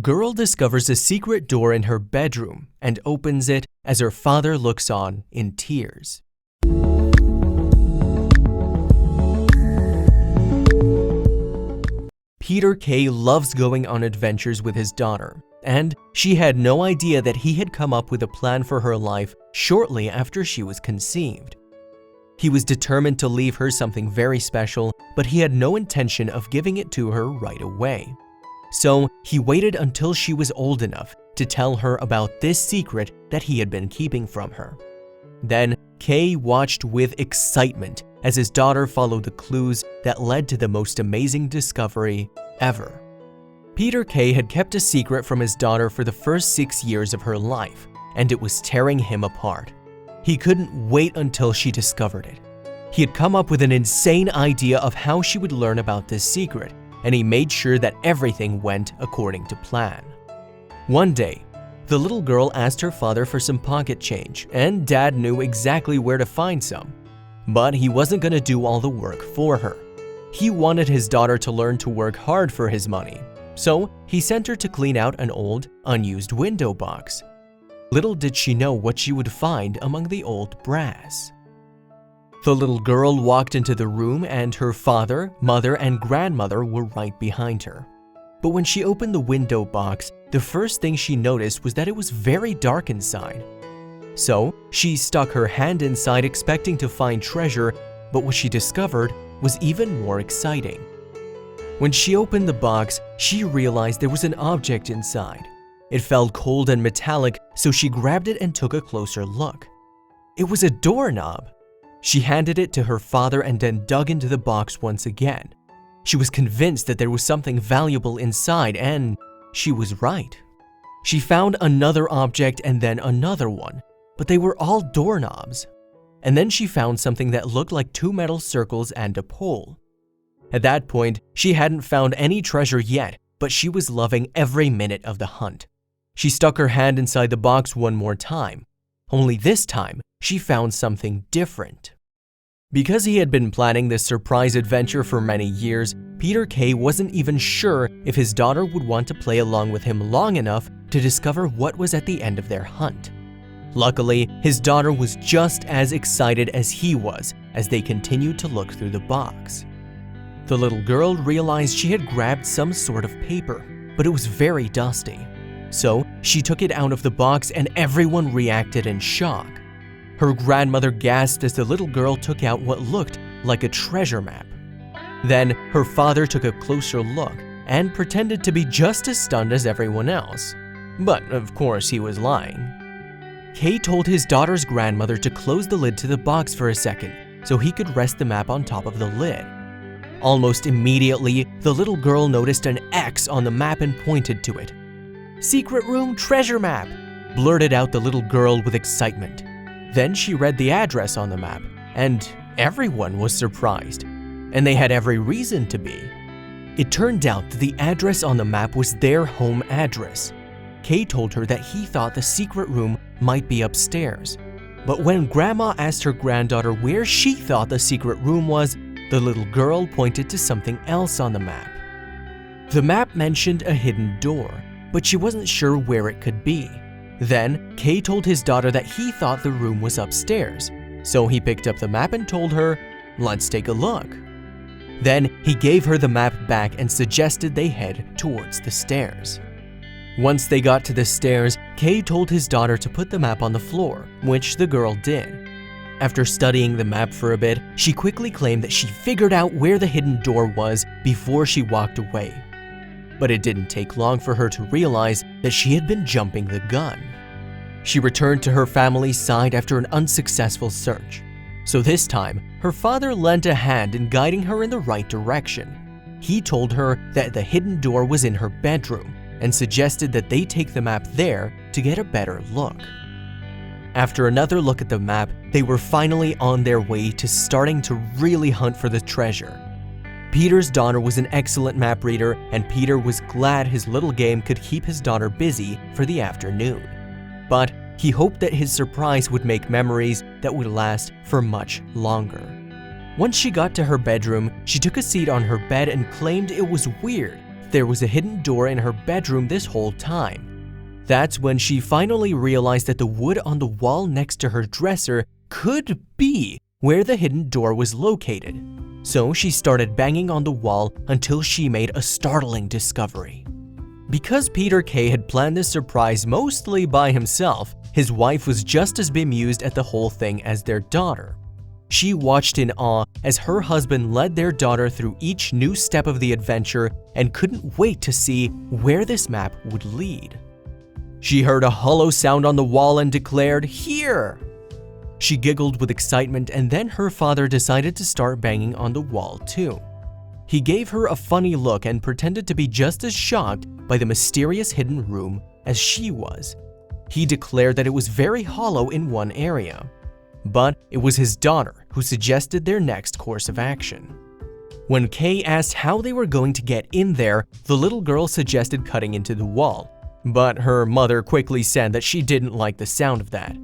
Girl discovers a secret door in her bedroom and opens it as her father looks on in tears. Peter Kay loves going on adventures with his daughter, and she had no idea that he had come up with a plan for her life shortly after she was conceived. He was determined to leave her something very special, but he had no intention of giving it to her right away. So he waited until she was old enough to tell her about this secret that he had been keeping from her. Then Kay watched with excitement as his daughter followed the clues that led to the most amazing discovery ever. Peter Kay had kept a secret from his daughter for the first 6 years of her life, and it was tearing him apart. He couldn't wait until she discovered it. He had come up with an insane idea of how she would learn about this secret, and he made sure that everything went according to plan. One day, the little girl asked her father for some pocket change, and Dad knew exactly where to find some. But he wasn't going to do all the work for her. He wanted his daughter to learn to work hard for his money, so he sent her to clean out an old, unused window box. Little did she know what she would find among the old brass. The little girl walked into the room and her father, mother, and grandmother were right behind her. But when she opened the window box, the first thing she noticed was that it was very dark inside. So she stuck her hand inside expecting to find treasure, but what she discovered was even more exciting. When she opened the box, she realized there was an object inside. It felt cold and metallic, so she grabbed it and took a closer look. It was a doorknob. She handed it to her father and then dug into the box once again. She was convinced that there was something valuable inside, and she was right. She found another object and then another one, but they were all doorknobs. And then she found something that looked like 2 metal circles and a pole. At that point, she hadn't found any treasure yet, but she was loving every minute of the hunt. She stuck her hand inside the box one more time. Only this time, she found something different. Because he had been planning this surprise adventure for many years, Peter Kay wasn't even sure if his daughter would want to play along with him long enough to discover what was at the end of their hunt. Luckily, his daughter was just as excited as he was as they continued to look through the box. The little girl realized she had grabbed some sort of paper, but it was very dusty. So she took it out of the box and everyone reacted in shock. Her grandmother gasped as the little girl took out what looked like a treasure map. Then her father took a closer look and pretended to be just as stunned as everyone else. But of course he was lying. Kay told his daughter's grandmother to close the lid to the box for a second so he could rest the map on top of the lid. Almost immediately, the little girl noticed an X on the map and pointed to it. "Secret room treasure map," blurted out the little girl with excitement. Then she read the address on the map, and everyone was surprised. And they had every reason to be. It turned out that the address on the map was their home address. Kay told her that he thought the secret room might be upstairs. But when Grandma asked her granddaughter where she thought the secret room was, the little girl pointed to something else on the map. The map mentioned a hidden door, but she wasn't sure where it could be. Then, Kay told his daughter that he thought the room was upstairs, so he picked up the map and told her, "Let's take a look." Then he gave her the map back and suggested they head towards the stairs. Once they got to the stairs, Kay told his daughter to put the map on the floor, which the girl did. After studying the map for a bit, she quickly claimed that she figured out where the hidden door was before she walked away. But it didn't take long for her to realize that she had been jumping the gun. She returned to her family's side after an unsuccessful search. So this time, her father lent a hand in guiding her in the right direction. He told her that the hidden door was in her bedroom and suggested that they take the map there to get a better look. After another look at the map, they were finally on their way to starting to really hunt for the treasure. Peter's daughter was an excellent map reader, and Peter was glad his little game could keep his daughter busy for the afternoon. But he hoped that his surprise would make memories that would last for much longer. Once she got to her bedroom, she took a seat on her bed and claimed it was weird, there was a hidden door in her bedroom this whole time. That's when she finally realized that the wood on the wall next to her dresser could be where the hidden door was located. So she started banging on the wall until she made a startling discovery. Because Peter Kay had planned this surprise mostly by himself, his wife was just as bemused at the whole thing as their daughter. She watched in awe as her husband led their daughter through each new step of the adventure and couldn't wait to see where this map would lead. She heard a hollow sound on the wall and declared, "Here!" She giggled with excitement, and then her father decided to start banging on the wall too. He gave her a funny look and pretended to be just as shocked by the mysterious hidden room as she was. He declared that it was very hollow in one area. But it was his daughter who suggested their next course of action. When Kay asked how they were going to get in there, the little girl suggested cutting into the wall. But her mother quickly said that she didn't like the sound of that.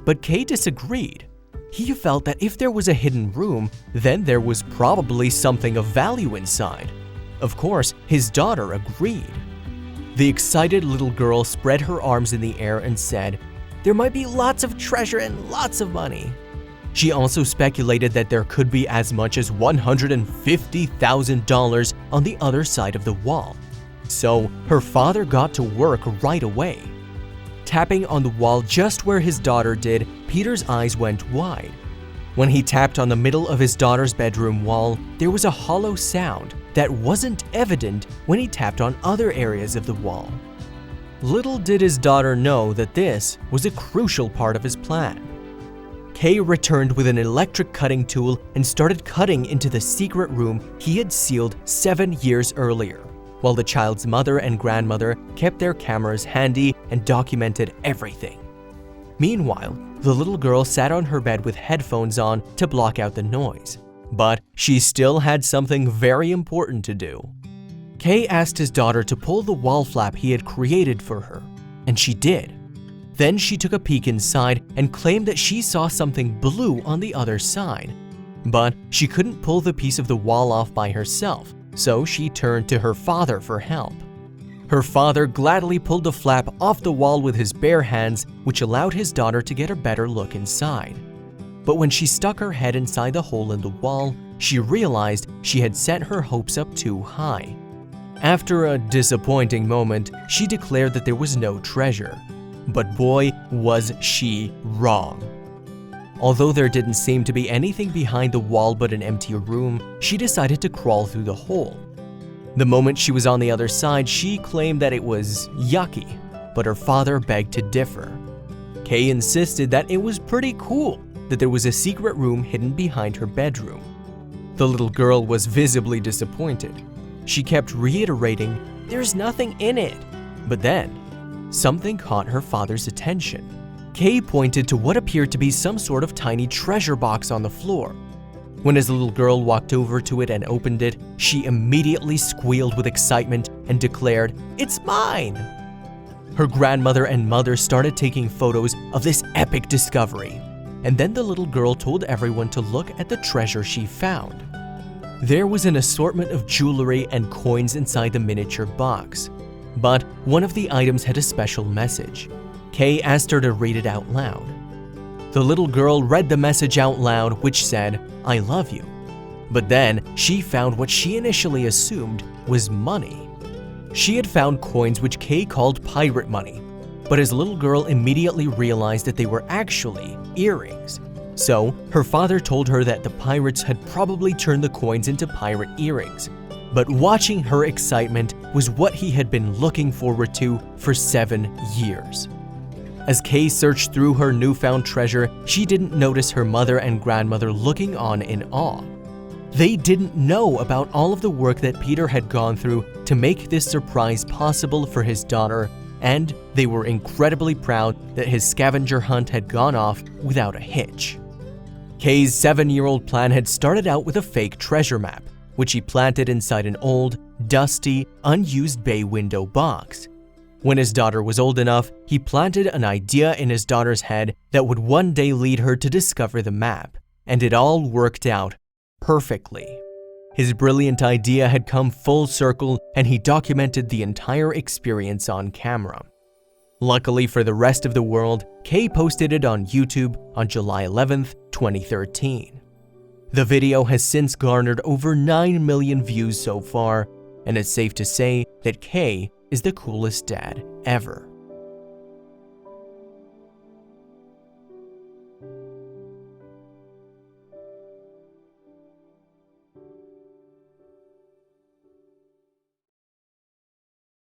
But Kay disagreed. He felt that if there was a hidden room, then there was probably something of value inside. Of course, his daughter agreed. The excited little girl spread her arms in the air and said, "There might be lots of treasure and lots of money." She also speculated that there could be as much as $150,000 on the other side of the wall. So her father got to work right away. Tapping on the wall just where his daughter did, Peter's eyes went wide. When he tapped on the middle of his daughter's bedroom wall, there was a hollow sound that wasn't evident when he tapped on other areas of the wall. Little did his daughter know that this was a crucial part of his plan. Kay returned with an electric cutting tool and started cutting into the secret room he had sealed 7 years earlier, while the child's mother and grandmother kept their cameras handy and documented everything. Meanwhile, the little girl sat on her bed with headphones on to block out the noise, but she still had something very important to do. Kay asked his daughter to pull the wall flap he had created for her, and she did. Then she took a peek inside and claimed that she saw something blue on the other side. But she couldn't pull the piece of the wall off by herself, so she turned to her father for help. Her father gladly pulled the flap off the wall with his bare hands, which allowed his daughter to get a better look inside. But when she stuck her head inside the hole in the wall, she realized she had set her hopes up too high. After a disappointing moment, she declared that there was no treasure. But boy, was she wrong. Although there didn't seem to be anything behind the wall but an empty room, she decided to crawl through the hole. The moment she was on the other side, she claimed that it was yucky, but her father begged to differ. Kay insisted that it was pretty cool that there was a secret room hidden behind her bedroom. The little girl was visibly disappointed. She kept reiterating, "There's nothing in it." But then, something caught her father's attention. Kay pointed to what appeared to be some sort of tiny treasure box on the floor. When his little girl walked over to it and opened it, she immediately squealed with excitement and declared, "It's mine!" Her grandmother and mother started taking photos of this epic discovery, and then the little girl told everyone to look at the treasure she found. There was an assortment of jewelry and coins inside the miniature box, but one of the items had a special message. Kay asked her to read it out loud. The little girl read the message out loud, which said, "I love you." But then she found what she initially assumed was money. She had found coins which Kay called pirate money, but his little girl immediately realized that they were actually earrings. So her father told her that the pirates had probably turned the coins into pirate earrings. But watching her excitement was what he had been looking forward to for 7 years. As Kay searched through her newfound treasure, she didn't notice her mother and grandmother looking on in awe. They didn't know about all of the work that Peter had gone through to make this surprise possible for his daughter, and they were incredibly proud that his scavenger hunt had gone off without a hitch. Kay's 7-year-old plan had started out with a fake treasure map, which he planted inside an old, dusty, unused bay window box. When his daughter was old enough, he planted an idea in his daughter's head that would one day lead her to discover the map, and it all worked out perfectly. His brilliant idea had come full circle, and he documented the entire experience on camera. Luckily for the rest of the world, Kay posted it on YouTube on July 11th, 2013. The video has since garnered over 9 million views so far, and it's safe to say that Kay is the coolest dad ever.